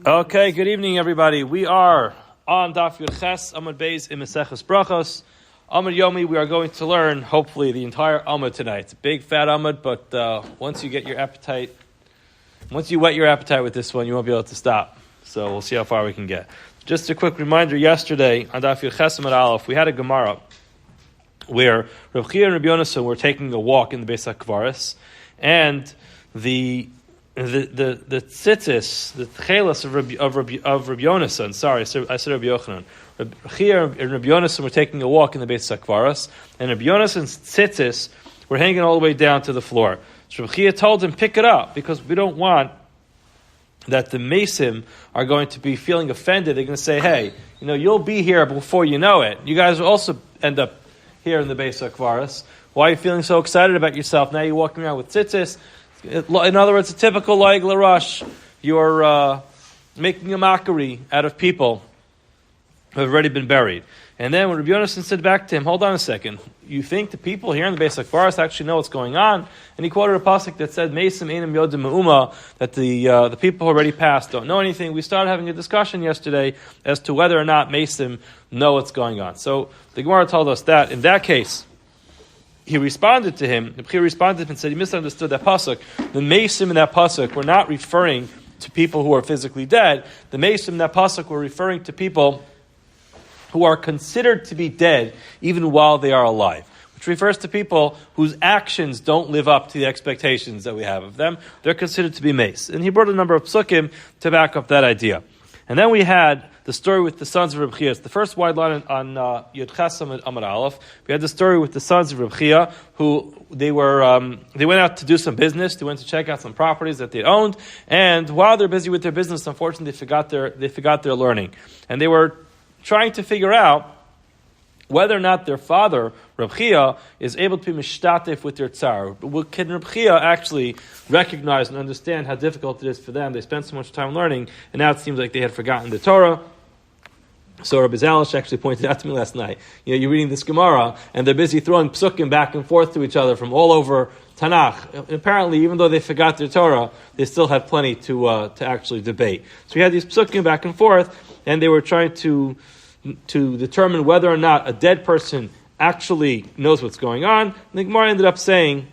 Okay, good evening, everybody. We are on Daf Yud Ches Amud Beis in Maseches Berachos. Amud Yomi, we are going to learn, hopefully, the entire Amud tonight. It's a big, fat Amud, but once you whet your appetite with this one, you won't be able to stop. So we'll see how far we can get. Just a quick reminder, yesterday on Daf Yud Ches Amud Aleph, we had a Gemara where Rabbi and Rabbi were taking a walk in the Beis HaKvaris, and the tzitzis, the tchelas of Rabbi Yonason, sorry, I said Rabbi Yochanan. Rabbi and Rabbi Yonason were taking a walk in the Beis HaKvaris, and Rabbi Yonason's tzitzis were hanging all the way down to the floor. So Rabbi told him, pick it up, because we don't want that the Mesim are going to be feeling offended. They're going to say, hey, you'll be here before you know it. You guys will also end up here in the Beis HaKvaris. Why are you feeling so excited about yourself? Now you're walking around with tzitzis. In other words, a typical Laig L'Rosh. You're making a mockery out of people who have already been buried. And then when Rabbi Yonason said back to him, hold on a second, you think the people here in the Beis HaKvaris actually know what's going on? And he quoted a pasuk that said, Mesim Einam Yodim Me'uma, that the people who already passed don't know anything. We started having a discussion yesterday as to whether or not Mesim know what's going on. So the Gemara told us that in that case, he responded to him. The Richter responded to him and said he misunderstood that pasuk. The Mesim in that pasuk were not referring to people who are physically dead. The Mesim in that pasuk were referring to people who are considered to be dead even while they are alive, which refers to people whose actions don't live up to the expectations that we have of them. They're considered to be mace. And he brought a number of psukim to back up that idea. And then we had the story with the sons of Rabbi. It's the first wide line on Yud Ches Amud Aleph. We had the story with the sons of Rabbi, who they went out to do some business. They went to check out some properties that they owned, and while they're busy with their business, unfortunately, they forgot their learning, and they were trying to figure out whether or not their father, Rabbi, is able to be mishtatef with their tsar. Can Rabbi actually recognize and understand how difficult it is for them? They spent so much time learning, and now it seems like they had forgotten the Torah. So Rabbi Zalish actually pointed out to me last night, you're reading this Gemara, and they're busy throwing psukim back and forth to each other from all over Tanakh. And apparently, even though they forgot their Torah, they still had plenty to actually debate. So we had these psukim back and forth, and they were trying to determine whether or not a dead person actually knows what's going on. And the Gemara ended up saying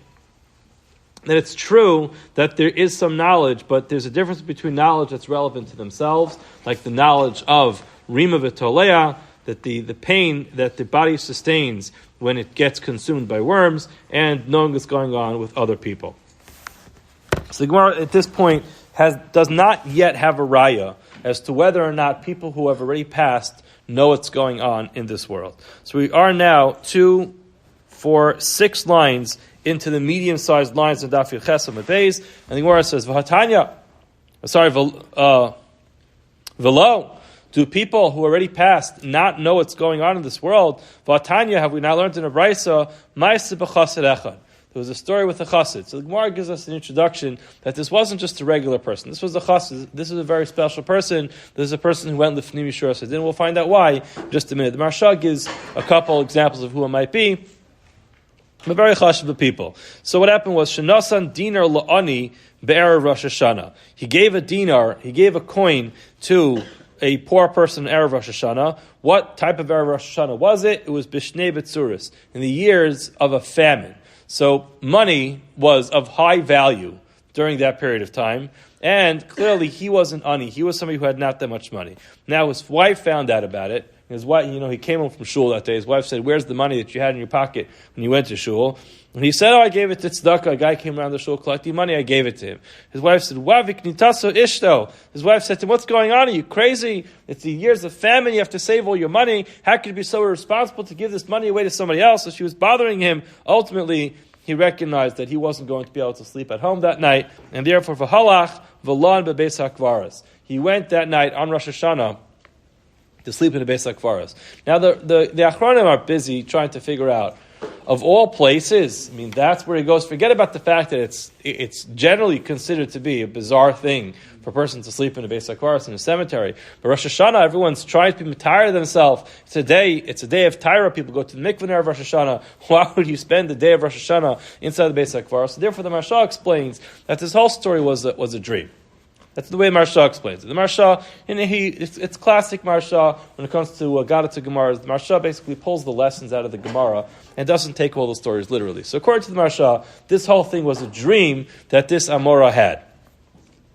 that it's true that there is some knowledge, but there's a difference between knowledge that's relevant to themselves, like the knowledge of Rima v'Tolea, that the pain that the body sustains when it gets consumed by worms, and knowing what's going on with other people. So the Gemara at this point does not yet have a raya as to whether or not people who have already passed know what's going on in this world. So we are now 2, 4, 6 lines into the medium-sized lines of Daf Yud Ches Amud Beis, and the Gemara says, Velo, do people who already passed not know what's going on in this world? V'hatanya, have we not learned in a brisa, Ma'aseh b'chassid echad. There was a story with a chassid. So the Gemara gives us an introduction that this wasn't just a regular person. This was a chassid. This is a very special person. This is a person who went l'fnim Yishur Hasadin. And we'll find out why in just a minute. The Maharsha gives a couple examples of who it might be. But very chashuv people. So what happened was, Shenasan dinar la'ani be'erev Rosh Hashanah. He gave a dinar, he gave a coin to a poor person in Erev Rosh Hashanah. What type of Erev Rosh Hashanah was it? It was Bishnei Betzuris, in the years of a famine. So money was of high value during that period of time, and clearly he wasn't ani. He was somebody who had not that much money. Now his wife found out about it. His wife, he came home from shul that day. His wife said, "Where's the money that you had in your pocket when you went to shul?" And he said, I gave it to tzedakah. A guy came around the shul collecting money. I gave it to him. His wife said, Wavik nitaso ishto. His wife said to him, what's going on? Are you crazy? It's the years of famine. You have to save all your money. How could you be so irresponsible to give this money away to somebody else? So she was bothering him. Ultimately, he recognized that he wasn't going to be able to sleep at home that night. And therefore, v'halach v'lan bebeis hakvaras. He went that night on Rosh Hashanah to sleep in the Beis HaKvaras. Now, the Achronim are busy trying to figure out, of all places, that's where he goes. Forget about the fact that it's generally considered to be a bizarre thing for a person to sleep in a Beis HaKvaras in a cemetery. But Rosh Hashanah, everyone's trying to be tired of themselves. It's a day of Tyra. People go to the mikveh of Rosh Hashanah. Why would you spend the day of Rosh Hashanah inside the Beis HaKvaras? So therefore, the Maharsha explains that this whole story was a dream. That's the way Marsha explains it. The Marsha, it's classic Marsha when it comes to Gadata Gemara. The Marsha basically pulls the lessons out of the Gemara and doesn't take all the stories literally. So according to the Marsha, this whole thing was a dream that this Amora had.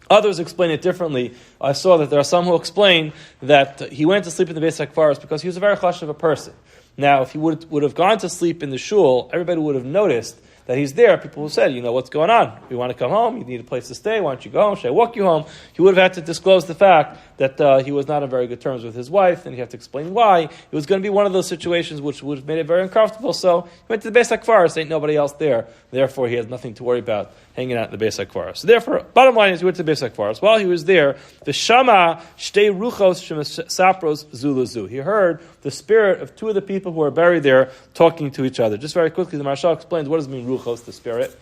Others explain it differently. I saw that there are some who explain that he went to sleep in the Beis HaKvaros because he was a very chashuv of a person. Now, if he would have gone to sleep in the shul, everybody would have noticed that he's there. People who said, what's going on? You want to come home? You need a place to stay. Why don't you go home? Should I walk you home? He would have had to disclose the fact that he was not on very good terms with his wife, and he had to explain why. It was going to be one of those situations which would have made it very uncomfortable. So he went to the Beis HaKvaros. Ain't nobody else there. Therefore, he has nothing to worry about hanging out in the Beis HaKvaros. So therefore, bottom line is he went to the Beis HaKvaros. While he was there, the Shama Shtei Ruchos Sapros Zulazu. He heard the spirit of two of the people who are buried there talking to each other. Just very quickly, the Marshal explains what does it mean Ruchos, the spirit.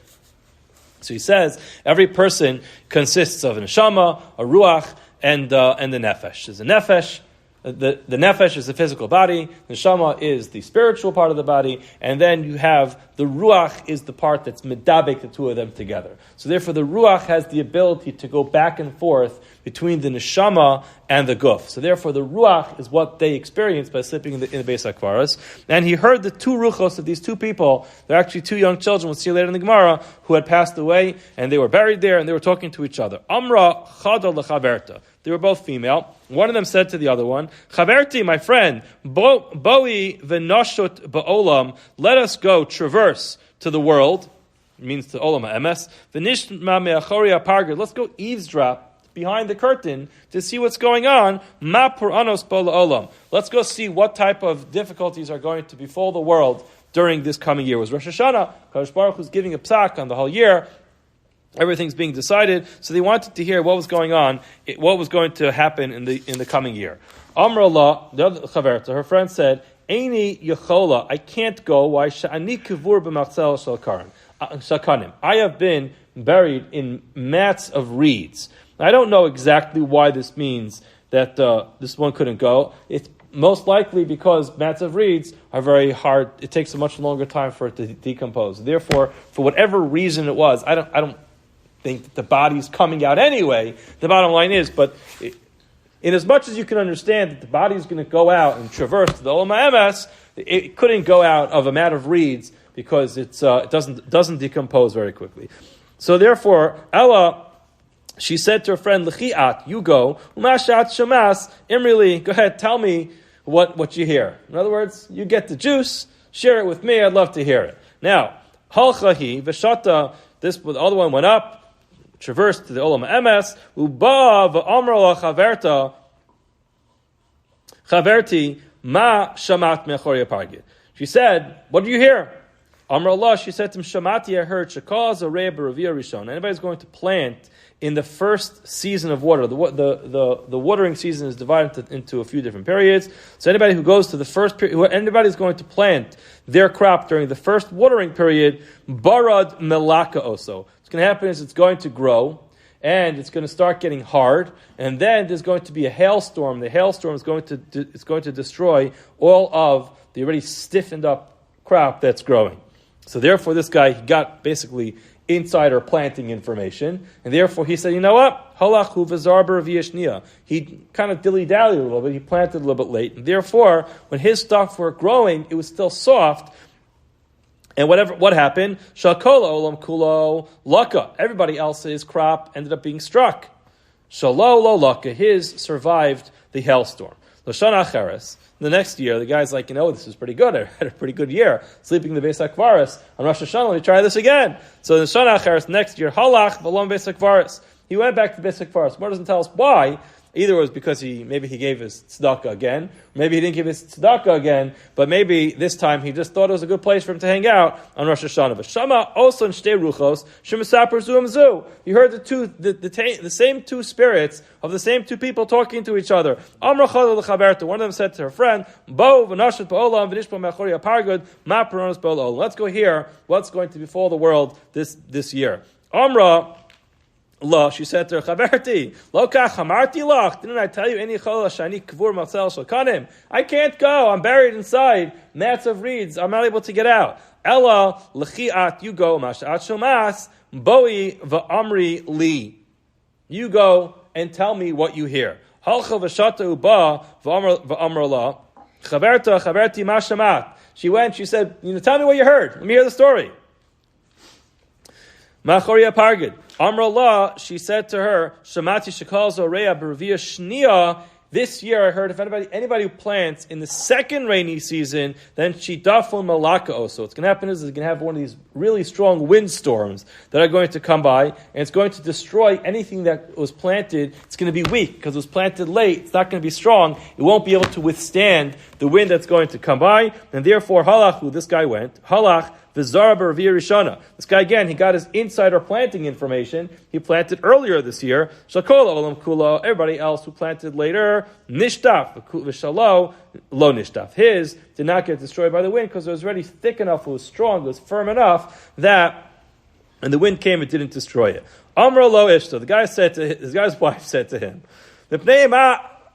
So he says every person consists of a neshama, a ruach, and the nefesh. There's a nefesh. The nefesh is the physical body, the neshama is the spiritual part of the body, and then you have the ruach is the part that's medabek, the two of them together. So therefore the ruach has the ability to go back and forth between the neshama and the guf. So therefore the ruach is what they experienced by sleeping in the Beis HaKvaros. And he heard the two ruchos of these two people, they're actually two young children, we'll see later in the Gemara, who had passed away, and they were buried there, and they were talking to each other. Amra chada lechaverta. They were both female. One of them said to the other one, Chaverti, my friend, boi v'nashut ba'olam, let us go traverse to the world, it means to olam ha'emes, v'nishma me'achori ha'pargad, let's go eavesdrop behind the curtain to see what's going on, ma puranos bo la'olam. Let's go see what type of difficulties are going to befall the world during this coming year. It was Rosh Hashanah, Kadosh Baruch Hu was giving a psak on the whole year, everything's being decided, so they wanted to hear what was going on, what was going to happen in the coming year. Amr Allah, the other chaverta, her friend said, Eini Yechola, I can't go, why sha'ani kivur b'machzel shakanim. I have been buried in mats of reeds. I don't know exactly why this means that this one couldn't go. It's most likely because mats of reeds are very hard, it takes a much longer time for it to decompose. Therefore, for whatever reason it was, I don't think that the body's coming out anyway. The bottom line is, but in as much as you can understand that the body is going to go out and traverse to the Olam HaEmes, it couldn't go out of a mat of reeds because it doesn't decompose very quickly. So therefore, Ella, she said to her friend, L'chi'at, you go, Umashat Shamas, Imrili, go ahead, tell me what you hear. In other words, you get the juice, share it with me, I'd love to hear it. Now, Halchahi, Veshata, the other one went up, traversed to the Olam HaEmes, Uba v'amra chaverta, Chaverti, ma shamat me'achori ha'pargid. She said, what do you hear? Amr Allah, she said to him, Shamati, I heard, Shakaz Aryeh b'Ravia Rishon. Anybody's going to plant in the first season of water. The watering season is divided into a few different periods. So anybody who goes to the first period, anybody's going to plant their crop during the first watering period, Barad Melaka Oso. What's going to happen is it's going to grow, and it's going to start getting hard, and then there's going to be a hailstorm. The hailstorm is going to destroy all of the already stiffened up crop that's growing. So therefore, this guy, he got basically insider planting information, and therefore he said, you know what? Halachu v'zarber v'yeshnia. He kind of dilly-dallied a little bit. He planted a little bit late, and therefore, when his stuff were growing, it was still soft. And what happened? Shakola olam kulo laka. Everybody else's crop ended up being struck. Shalo lo laka. His survived the hailstorm. L'shana acheres. The next year, the guy's like, this is pretty good. I had a pretty good year sleeping in the Beis HaKvaros on Rosh Hashanah. Let me try this again. So the Shana Acheres next year, halach v'lom Beis HaKvaros. He went back to Beis HaKvaros. Mar doesn't tell us why. Either it was because maybe he gave his tzedakah again, maybe he didn't give his tzedakah again, but maybe this time he just thought it was a good place for him to hang out on Rosh Hashanah. But Shama also in Shtei Ruchos, Shemasaper Zuam Zu. You heard the same two spirits of the same two people talking to each other. Amra Chadol L'chaberta. One of them said to her friend, Bo v'nashet ba'olam v'nishpa me'achori ha'pargud ma peranos ba'olam. Let's go hear what's going to befall the world this year. Amra La, she said to her, Chaverti, Lo kach hamarti lach, didn't I tell you, any chola shani kavur matzal shalkanim? I can't go, I'm buried inside mats of reeds, I'm not able to get out. Ella, l'chi'at, you go, mash'at shomas, boi va'amri li. You go and tell me what you hear. Halcha v'shata uba v'amar la chaverti ma shamat. She went, she said, tell me what you heard. Let me hear the story. Machoria pargid. Amar la, she said to her, Shamati shekal zoreya b'revia shnia. This year I heard if anybody who plants in the second rainy season, then shidafon malaka also. What's going to happen is it's going to have one of these really strong windstorms that are going to come by, and it's going to destroy anything that was planted. It's going to be weak because it was planted late. It's not going to be strong. It won't be able to withstand the wind that's going to come by, and therefore halach, this guy went, halach, V'zara b'revia rishana. This guy, again, he got his insider planting information. He planted earlier this year. Shakol olam kulo. Everybody else who planted later, nishtaf. V'shalo, lo nishtaf. His did not get destroyed by the wind because it was already thick enough, it was strong, it was firm enough that, and the wind came, it didn't destroy it. Amra lo ishto. The guy's wife said to him,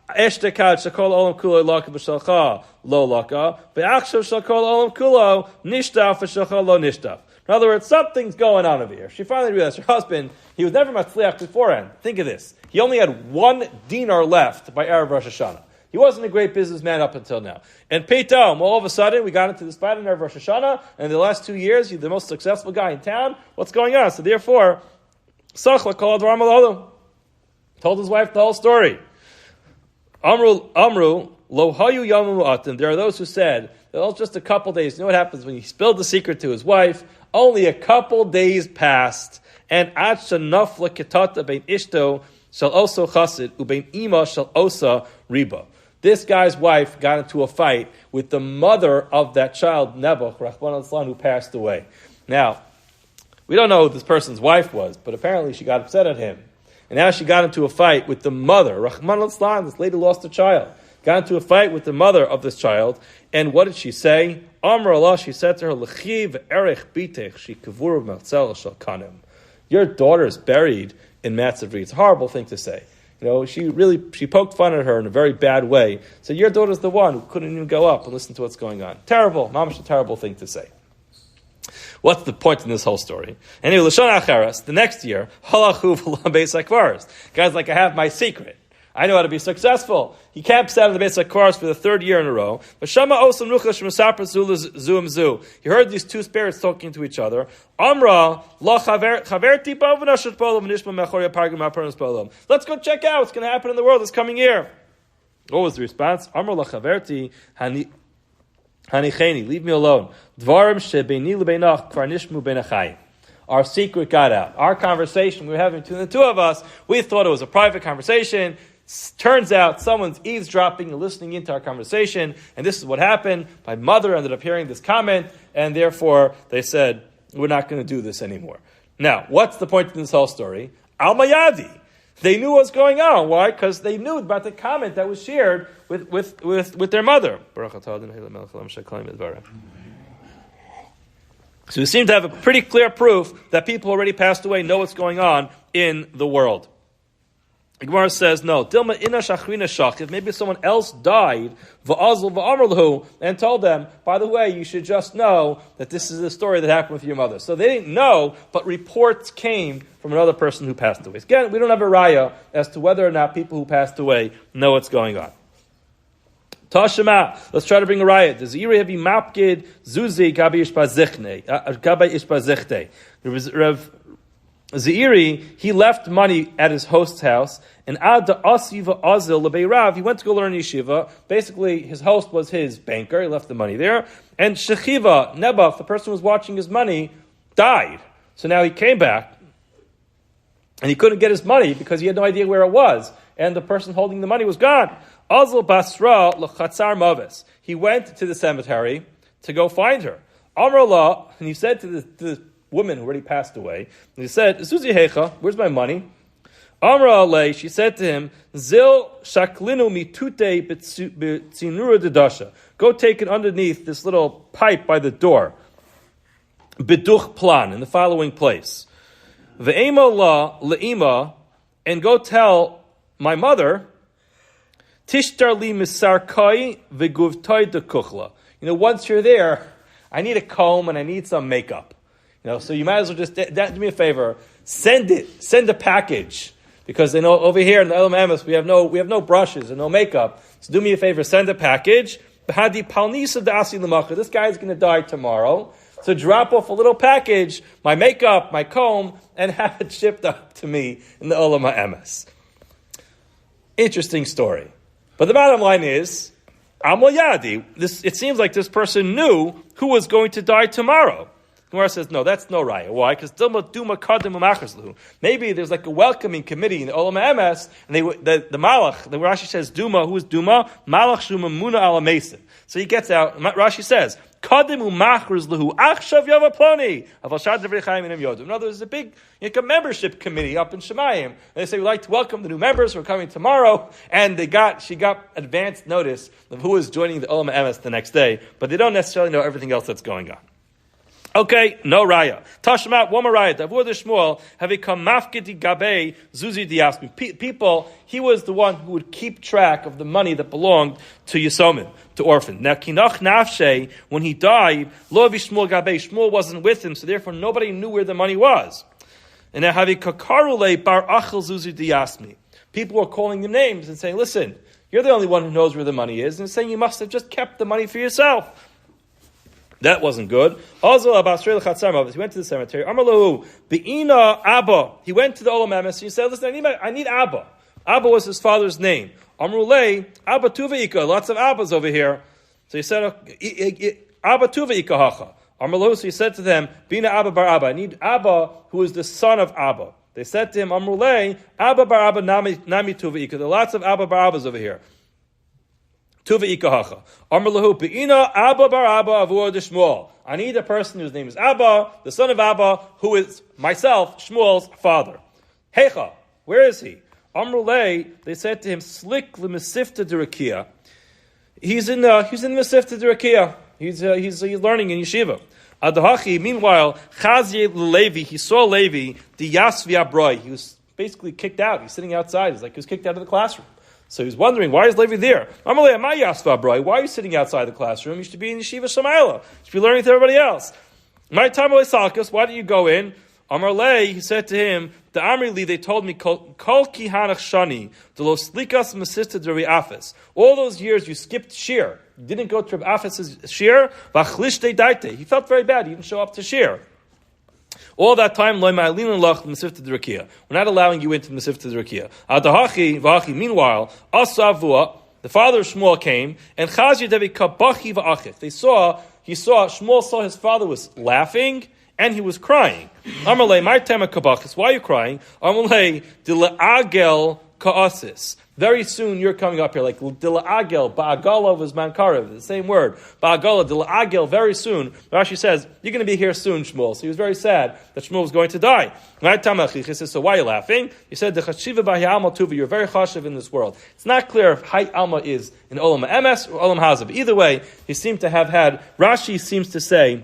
Eshtekad shakol olam kulo laka v'shalcha lo laka v'achshav shakol olam kulo nishtaf v'shalcha lo nishtaf. In other words, something's going on over here. She finally realized her husband, he was never matzliach beforehand. Think of this. He only had 1 dinar left by Erev Rosh Hashanah. He wasn't a great businessman up until now. And Peitom, all of a sudden, we got into this fight in Erev Rosh Hashanah, and in the last 2 years, he's the most successful guy in town. What's going on? So therefore, Sachla called Ramalolo. Told his wife the whole story. Amru, lo hayu yamu atim. There are those who said that it was just a couple days. You know what happens when he spilled the secret to his wife? Only a couple days passed, and ad shenafla ketata bein ishto shall also chasid ubein ima shall osa riba. This guy's wife got into a fight with the mother of that child, Nebuch, Rachman al-Islam, who passed away. Now, we don't know who this person's wife was, but apparently she got upset at him. And now she got into a fight with the mother. Rahman al-Islam, this lady lost a child. Got into a fight with the mother of this child. And what did she say? Amr Allah, she said to her, L'chiv erech bitech she kavur meltzel shal kanim. Your daughter is buried in Matzavri. It's a horrible thing to say. She poked fun at her in a very bad way. So your daughter's the one who couldn't even go up and listen to what's going on. Terrible, mamash, a terrible thing to say. What's the point in this whole story? Anyway, L'shon Acheres, the next year, halachu v'lam beis hakvaros. Guys, I have my secret. I know how to be successful. He camps out in the beis hakvaros for the 3rd year in a row. V'shama osam nuchas sh'mesaper zu zu. He heard these 2 spirits talking to each other. Amra lo chaverti bavna shetpolam nishma mechorya pargim ha'pernas polam. Let's go check out what's going to happen in the world this coming year. What was the response? Amra lo chaverti Hanicheni, leave me alone. Dvarim shebeini lebeinach kvar nishmu beinachayim. Our secret got out. Our conversation we were having between the 2 of us, we thought it was a private conversation. Turns out someone's eavesdropping and listening into our conversation, and this is what happened. My mother ended up hearing this comment, and therefore they said, we're not going to do this anymore. Now, what's the point in this whole story? Al Mayadi. They knew what was going on. Why? Because they knew about the comment that was shared with their mother. So we seem to have a pretty clear proof that people already passed away know what's going on in the world. The Gemara says, no, Dilma ina shachrina shach, maybe someone else died, va'azl va'amrlahu, and told them, by the way, you should just know that this is a story that happened with your mother. So they didn't know, but reports came from another person who passed away. Again, we don't have a raya as to whether or not people who passed away know what's going on. Tashema, let's try to bring a raya. Does Iri have mapkid zuzi gabi ishbazichte? Rav Zairi, he left money at his host's house, and ad asiva azil lebeirav, he went to go learn yeshiva. Basically, his host was his banker. He left the money there, and shechiva Nebuch, the person who was watching his money, died. So now he came back, and he couldn't get his money because he had no idea where it was, and the person holding the money was gone. Azil basra lechatzar mavis. He went to the cemetery to go find her. Amr Allah, and he said to the woman who already passed away, and he said, Zuzi Hecha, where's my money? Amra alei, she said to him, Zil shaklinu mitute b'tzinura dedasha. Go take it underneath this little pipe by the door. Biduch plan, in the following place. Ve'ema la le'ima, and go tell my mother, Tishtar li misarkai v'guvtai de kuchla. Once you're there, I need a comb and I need some makeup. So you might as well just do me a favor. Send a package because they know over here in the Olam Emes we have no brushes and no makeup. So do me a favor, send a package. This guy is going to die tomorrow. So drop off a little package, my makeup, my comb, and have it shipped up to me in the Olam Emes. Interesting story. But the bottom line is, Amud Yomi. It seems like this person knew who was going to die tomorrow. Gemara says, no, that's no raya. Why? Because maybe there's like a welcoming committee in the Olam Emes, and the Malach, the Rashi says, Duma, who is Duma? Malach Shuma Muna Ala Mesim. So he gets out, Rashi says, in other words, there's a big a membership committee up in Shemayim. And they say, we'd like to welcome the new members who are coming tomorrow. And she got advanced notice of who is joining the Olam Emes the next day, but they don't necessarily know everything else that's going on. Okay, no raya. Tashmat, one more raya. Davur de Shmuel have become mafkiti gabe zuzi diasmi. People, he was the one who would keep track of the money that belonged to Yisomim, to orphans. Now, kinach nafshe, when he died, lo Shmuel gabe, Shmuel wasn't with him, so therefore nobody knew where the money was. And now have kakarule bar achel zuzi diasmi. People were calling him names and saying, listen, you're the only one who knows where the money is, and saying you must have just kept the money for yourself. That wasn't good. Also, he went to the cemetery. Amarlahu, Be'ina Abba. He went to the Olam Emes and he said, listen, I need Abba. Abba was his father's name. Amrulei, Abba Tuvaika. Lots of Abbas over here. So he said, Abba Tuvaika Hacha. Amarlahu, so he said to them, Bina Abba bar Abba. I need Abba, who is the son of Abba. They said to him, Amrulei, Abba bar Abba nami Tuvaika. There are lots of Abba bar Abbas over here. Tuva ikahacha. Amr lahu be'ina Abba bar Abba avur de Shmuel. I need a person whose name is Abba, the son of Abba, who is myself, Shmuel's father. Hecha, where is he? Amr lei, they said to him, Slik l'mesifta d'rakia. He's in the Mesifta d'rakia. He's learning in yeshiva. Adahachi, meanwhile, Chazye Levi, he saw Levi, the Yasvi Abroi. He was basically kicked out. He's sitting outside. He was kicked out of the classroom. So he's wondering, why is Levi there? Why are you sitting outside the classroom? You should be in Yeshiva Shamayla. You should be learning with everybody else. My time Salkas, why do you go in? Amarle, he said to him, the Amrili, they told me, Kol kihanach shani, the los likas masista de Afis. All those years you skipped shir. You didn't go to Afis' shir. Vachlishte daite. He felt very bad. He didn't show up to shir. All that time, we're not allowing you into the Mesifta D'Rakia. Meanwhile, Asavua, the father of Shmuel came, and Shmuel saw his father was laughing, and he was crying. Amalei, my tema kabachis, why are you crying? Amalei, dila'agel ka'asis. Very soon you're coming up here, like dila'agel, ba'agala was mankarev, the same word. Ba'agala, dila'agel, very soon. Rashi says, you're going to be here soon, Shmuel. So he was very sad that Shmuel was going to die. He says, so why are you laughing? He said, you're very chashiv in this world. It's not clear if Hay Alma is in Olam Emes or Olam Hazeh. Either way, he seemed to have had, Rashi seems to say,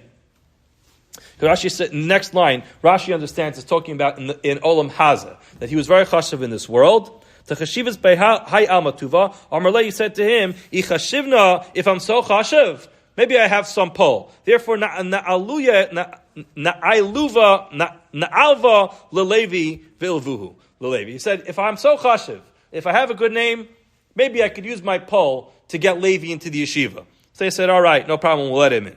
Rashi said, in the next line, Rashi understands it's talking about in Olam Hazeh, that he was very chashiv in this world. He said to him, if I'm so chashiv, maybe I have some pull. Therefore, na'alva lelevi v'ilvuhu lelevi. He said, if I'm so chashiv, if I have a good name, maybe I could use my pull to get Levi into the yeshiva. So they said, all right, no problem, we'll let him in.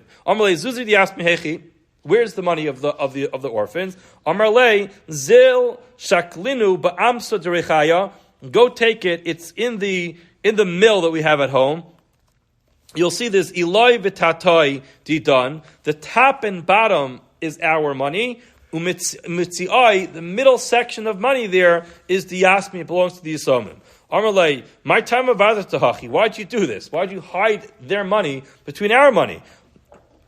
Where's the money of the orphans? Amarle zil shaklinu ba'amsa derechaya. Go take it. It's in the mill that we have at home. You'll see this Eloi v'tatoi didan. The top and bottom is our money. Umitziai, the middle section of money there is the yasmi. It belongs to the Yisomim. Amarle, my time of tahachi. Why'd you do this? Why'd you hide their money between our money?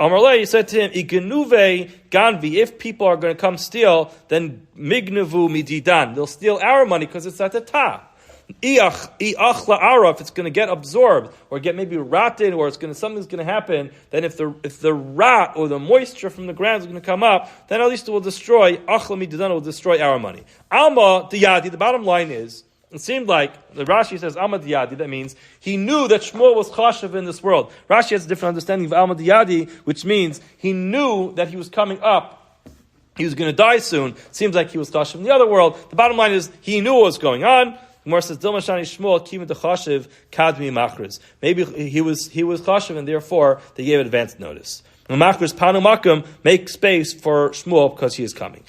Amarle, he said to him, Igenuve ganvi, if people are going to come steal, then mignevu mididan. They'll steal our money because it's at the top. If it's going to get absorbed or get maybe rotted or something's going to happen, then if the rot or the moisture from the ground is going to come up, then at least it will destroy our money. Alma diyadi, the bottom line is, it seemed like, the Rashi says, Alma Diyadi, that means he knew that Shmuel was chashav in this world. Rashi has a different understanding of Alma Diyadi, which means he knew that he was coming up he was going to die soon. It seems like he was chashiv in the other world. The bottom line is he knew what was going on. Gemara says, Dilmashani Shmuel kivin dechashiv kadmi machriz. Maybe he was chashiv, and therefore they gave advance notice. Machriz panu makum, make space for Shmuel because he is coming.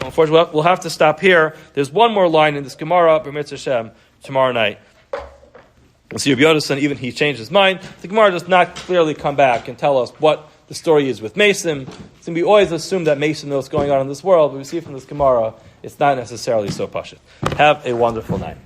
Unfortunately, we'll have to stop here. There's one more line in this Gemara, B'mitzvah Hashem, tomorrow night. We'll see Rabbi Yonasan, even he changed his mind. The Gemara does not clearly come back and tell us what the story is with Mason. So we always assume that Mason knows what's going on in this world, but we see from this Gemara, it's not necessarily so pashut. Have a wonderful night.